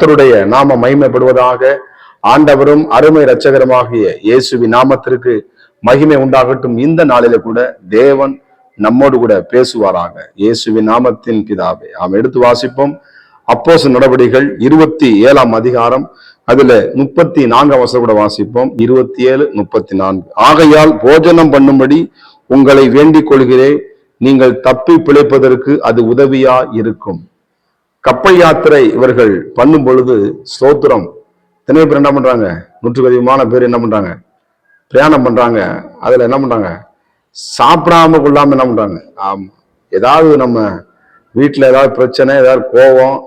கர்த்தருடைய நாம மகிமைப்படுவதாக. ஆண்டவரும் அருமை இரட்சகருமாகிய இயேசுவின் நாமத்திற்கு மகிமை உண்டாகட்டும். இந்த நாளில கூட தேவன் நம்மோடு கூட பேசுவாராக. இயேசுவின் நாமத்தின் பிதாவே. நாம் எடுத்து வாசிப்போம். அப்போஸ்தலர் நடவடிக்கைகள் 27ஆம் அதிகாரம், அதுல 34ஆம் வசனம் கூட வாசிப்போம். 27:34. ஆகையால் போஜனம் பண்ணும்படி உங்களை வேண்டிக் கொள்கிறேன், நீங்கள் தப்பி பிழைப்பதற்கு அது உதவியா இருக்கும். கப்பல் யாத்திரை இவர்கள் பண்ணும் பொழுது ஸ்தோத்திரம், எத்தனை பேர் என்ன பண்றாங்க? 100க்கு அதிகமான பேர் என்ன பண்றாங்க? பிரயாணம் பண்றாங்க. அதுல என்ன பண்றாங்க? சாப்பிடாம கொள்ளாம என்ன பண்றாங்க? ஆமா, ஏதாவது நம்ம வீட்டுல ஏதாவது பிரச்சனை, ஏதாவது கோபம்,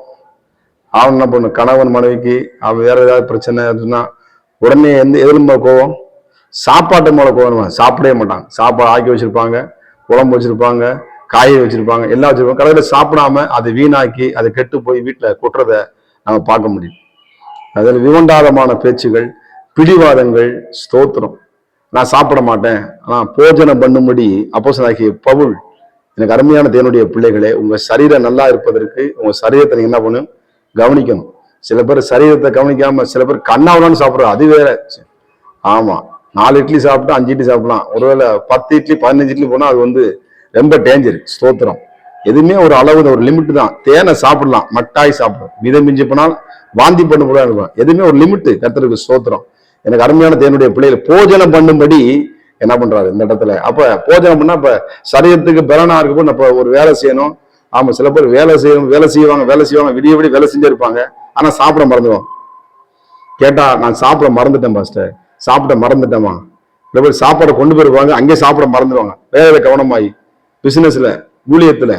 அவன் என்ன பண்ணு, கணவன் மனைவிக்கு அவன் வேற ஏதாவது பிரச்சனை இருந்துச்சுன்னா உடனே எதிர்ம கோவம், சாப்பாட்டு மேல கோவம். சாப்பிடவே மாட்டாங்க. சாப்பாடு ஆக்கி வச்சிருப்பாங்க, குழம்பு வச்சிருப்பாங்க, காயை வச்சிருப்பாங்க, எல்லாம் வச்சிருப்பாங்க. கடையில் சாப்பிடாம அதை வீணாக்கி அதை கெட்டு போய் வீட்டுல கொட்டுறத நம்ம பார்க்க முடியும். அதில் விவண்டாதமான பேச்சுகள், பிடிவாதங்கள். ஸ்தோத்திரம், நான் சாப்பிட மாட்டேன், ஆனா போஜனம் பண்ணும்படி அப்போஸ்தலனாகிய பவுல். எனக்கு அருமையான தேவனுடைய பிள்ளைகளே, உங்க சரீரம் நல்லா இருப்பதற்கு உங்க சரீரத்தை நீங்க என்ன பண்ணணும்? கவனிக்கணும். சில பேர் சரீரத்தை கவனிக்காம சில பேர் கண்ணாவலான்னு சாப்பிடுறோம், அது வேற. ஆமா, 4 இட்லி சாப்பிட்டு 5 இட்லி சாப்பிடலாம். ஒருவேளை 10 இட்லி 15 இட்லி போனா அது ரொம்ப டேஞ்சர். ஸ்தோத்திரம், எதுவுமே ஒரு அளவு, ஒரு லிமிட் தான். தேனை சாப்பிடலாம், மட்டாய் சாப்பிடும். மிதம் மிஞ்சி போனால் வாந்தி பண்ண முடியாது. எதுவுமே ஒரு லிமிட். கர்த்தருக்கு ஸ்தோத்திரம். எனக்கு அருமையான தேவனுடைய பிள்ளைகள் போஜனம் பண்ணும்படி என்ன பண்றாரு இந்த இடத்துல? அப்ப போஜனம் பண்ணா இப்ப சரீரத்துக்கு பலனா இருக்கப்போ நம்ம ஒரு வேலை செய்யணும். ஆமா, சில பேர் வேலை செய்வாங்க, விடிய வேலை செஞ்சே இருப்பாங்க, ஆனா சாப்பிட மறந்துடுவாங்க. கேட்டா, நான் சாப்பிட மறந்துட்டேன் பாஸ்டர், சாப்பிட மறந்துட்டேமா. சில பேர் சாப்பாடை கொண்டு போயிருப்பாங்க, அங்கே சாப்பிட மறந்துடுவாங்க. வேலை கவனமாயி, பிசினஸ்ல, ஊழியத்துல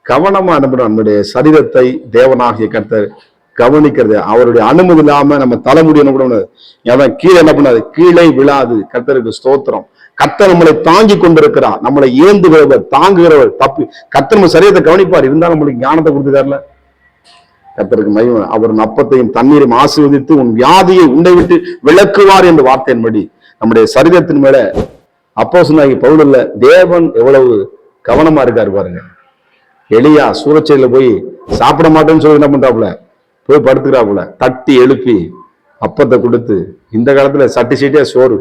கவனமா என்ன பண்றோம்? நம்முடைய சரீரத்தை தேவனாகிய கர்த்தர் கவனிக்கிறது. அவருடைய அனுமதி இல்லாம நம்ம தலைமுடி என்ன பண்ண கீழே என்ன பண்ணாது, கீழே விழாது. கர்த்தருக்கு ஸ்தோத்திரம். கர்த்தர் நம்மளை தாங்கி கொண்டிருக்கிறார், நம்மளை ஏந்துகிறவர், தாங்குகிறவர். தப்பி கர்த்தர் நம்ம சரீரத்தை கவனிப்பார். இருந்தாலும் நம்மளுக்கு ஞானத்தை கொடுத்துட்டார்ல. கர்த்தருக்கு மகிமை. அவர் அப்பத்தையும் தண்ணீரும் ஆசீர்வதித்து உன் வியாதியை உண்டை விட்டு விளக்குவார் என்ற வார்த்தையின்படி நம்முடைய சரீரத்தின் மேல அப்போஸ்தலனாகிய பவுல் தேவன் எவ்வளவு கவனமா இருக்காரு பாருங்க. எலியா சூரச்சேரியில போய் சாப்பிட மாட்டேன்னு சொல்லி என்ன பண்றாப்புல, போய் படுத்துக்கிறாப்புல. தட்டி எழுப்பி அப்பத்தை கொடுத்து, இந்த காலத்துல சட்டி சீட்டியா சோறு,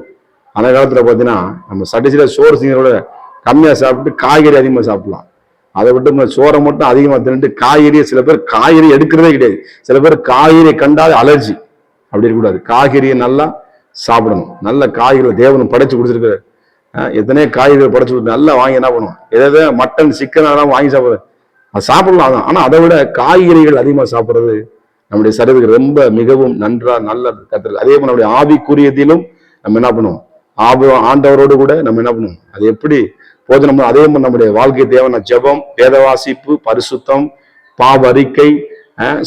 அந்த காலத்துல பாத்தீங்கன்னா நம்ம சட்டி சீட்டியா சோறு செய்யறத கம்மியா சாப்பிட்டு காய்கறி அதிகமா சாப்பிடலாம். அதை விட்டு சோறை மட்டும் அதிகமா தின்னுட்டு காய்கறியை, சில பேர் காய்கறி எடுக்கிறதே கிடையாது. சில பேர் காய்கறியை கண்டாலே அலர்ஜி. அப்படி இருக்கக்கூடாது. காய்கறியை நல்லா சாப்பிடணும். நல்ல காய்கறிகளை தேவன் படைச்சு கொடுத்துருக்காரு. எத்தனையோ காய்கறிகளை படைச்சு கொடுத்து நல்லா வாங்கி என்ன பண்ணுவோம், ஏதாவது மட்டன் சிக்கன் அதெல்லாம் வாங்கி சாப்பிடுறது, அது சாப்பிடலாம் தான். ஆனா அதை விட காய்கறிகள் அதிகமா சாப்பிட்றது நம்முடைய சரீரத்துக்கு ரொம்ப மிகவும் நல்ல கருத்து. அதே மாதிரி நம்முடைய ஆவிக்குரியதிலும் நம்ம என்ன பண்ணுவோம், ஆண்டவரோடு கூட நம்ம என்ன பண்ணுவோம், அது எப்படி போஜனம். அதே மாதிரி நம்முடைய வாழ்க்கை தேவையான ஜெபம், வேத வாசிப்பு, பரிசுத்தம், பாவ அறிக்கை,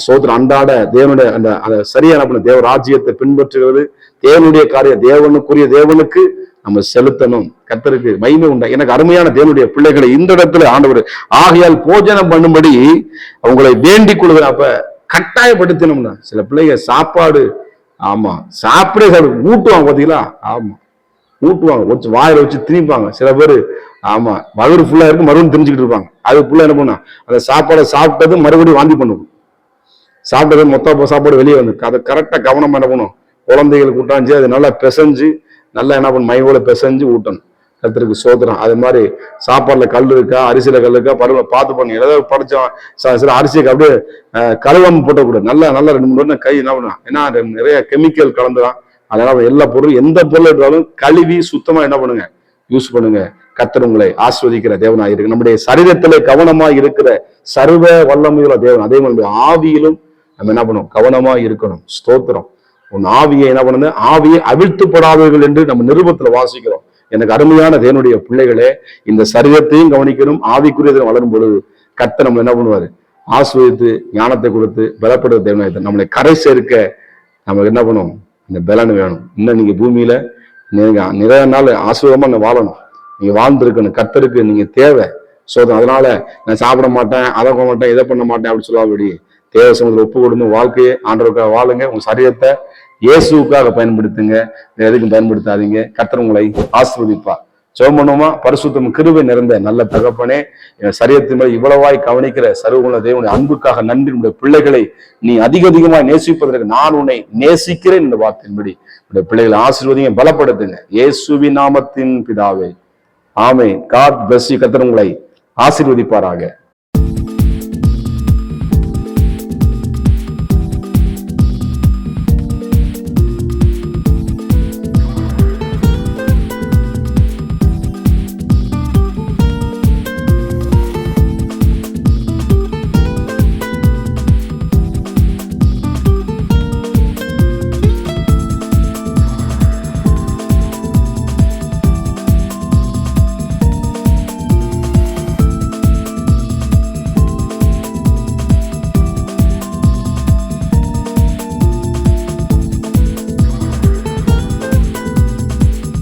சோதனை, அன்றாட தேவனுடைய அந்த சரியா என்ன பண்ண தேவ ராஜ்யத்தை பின்பற்றுகிறது. தேவனுடைய காரியம் தேவனுக்குரிய தேவனுக்கு நம்ம செலுத்தணும். கர்த்தருக்கு மகிமை உண்டா. எனக்கு அருமையான தேவனுடைய பிள்ளைகளை இந்த இடத்துல ஆண்டவர் ஆகையால் போஜனம் பண்ணும்படி அவங்களை வேண்டிக் கொள்கிற. அப்ப கட்டாயப்படுத்தணும்னா சில பிள்ளைங்க சாப்பாடு, ஆமா சாப்பிட ஊட்டுவாங்க பாத்தீங்களா, ஆமா ஊட்டுவாங்க, வச்சு வாயில வச்சு திணிப்பாங்க. சில பேர் ஆமா வயிறு ஃபுல்லா இருக்கு, மறுபடியும் திரிஞ்சுக்கிட்டு இருப்பாங்க. அது ஃபுல்லா என்ன பண்ணா, அந்த சாப்பாடை சாப்பிட்டது மறுபடியும் வாந்தி பண்ணுவோம். சாப்பிட்டது மொத்த சாப்பாடு வெளியே வந்து அதை கரெக்டா கவனம் என்ன பண்ணும், குழந்தைகளுக்கு ஊட்டாஞ்சு அது நல்லா பிசைஞ்சு நல்லா என்ன பண்ணும், மைவோட பிசைஞ்சு ஊட்டணும். கர்த்தருக்கு சோதனம். அது மாதிரி சாப்பாடுல கல் இருக்கா, அரிசியில கல் இருக்கா, பருவ பார்த்து பண்ணி ஏதாவது படிச்சோம். சில அரிசிக்கு அப்படியே கழுவாம போட்டக்கூடாது. நல்லா 2-3 கை என்ன பண்ணலாம், ஏன்னா நிறைய கெமிக்கல் கலந்துதான். அதனால எல்லா பொருளும் எந்த பொருள் இருந்தாலும் கழுவி சுத்தமா என்ன பண்ணுங்க, யூஸ் பண்ணுங்க. கர்த்தர் உங்களை ஆஸ்வதிக்கிற தேவனாக இருக்கு. நம்முடைய சரீரத்திலே கவனமா இருக்கிற சர்வ வல்லமையுள்ள தேவன். அதே மாதிரி ஆவியிலும் நம்ம என்ன பண்ணணும், கவனமா இருக்கணும். ஸ்தோத்திரம். உன் ஆவியை என்ன பண்ணுது, ஆவியை அவிழ்த்துப்படாதவர்கள் என்று நம்ம நிருபத்துல வாசிக்கிறோம். எனக்கு அருமையான தேவனுடைய பிள்ளைகளே, இந்த சரீரத்தையும் கவனிக்கணும். ஆவிக்குரியதில் வளரும் பொழுது கர்த்தர் நம்ம என்ன பண்ணுவாரு, ஆஸ்வதித்து ஞானத்தை கொடுத்து பலப்படுற தேவனாக நம்மளை கரை சேர்க்க நமக்கு என்ன பண்ணும், இந்த பலன் வேணும். இன்னும் நீங்க பூமியில நீங்க நிறைய நாள் ஆசுவதமா வாழணும். நீங்க வாழ்ந்துருக்கணும். கர்த்தருக்கு நீங்க தேவை. சோதனை. அதனால நான் சாப்பிட மாட்டேன், அதை பண்ண மாட்டேன், இதை பண்ண மாட்டேன் அப்படின்னு சொல்லாபடி தேவ சமூகத்தில் ஒப்பு கொடுத்து வாழ்க்கையை ஆண்டவருக்காக வாழுங்க. உங்க சரீரத்தை இயேசுக்காக பயன்படுத்துங்க, எதுக்கும் பயன்படுத்தாதீங்க. கர்த்தர் உங்களை ஆசீர்வதிப்பார். ஜெபம் பண்ணுவோமா? பரிசுத்தம் கிருபை நிறைந்த நல்ல தகப்பனே, என் சரீரத்தின் மேல் இவ்வளவாய் கவனிக்கிற சர்வகுண தேவனுடைய அன்புக்காக நன்றி. உடைய பிள்ளைகளை நீ அதிகமாய் நேசிப்பதற்கு நான் உன்னை நேசிக்கிறேன் என்ற வார்த்தையின்படி உடைய பிள்ளைகளை ஆசீர்வதிங்க, பலப்படுத்துங்க. இயேசுவின் நாமத்தின் பிதாவே, ஆமென். God bless you. கர்த்தர் உங்களை ஆசீர்வதிப்பாராக.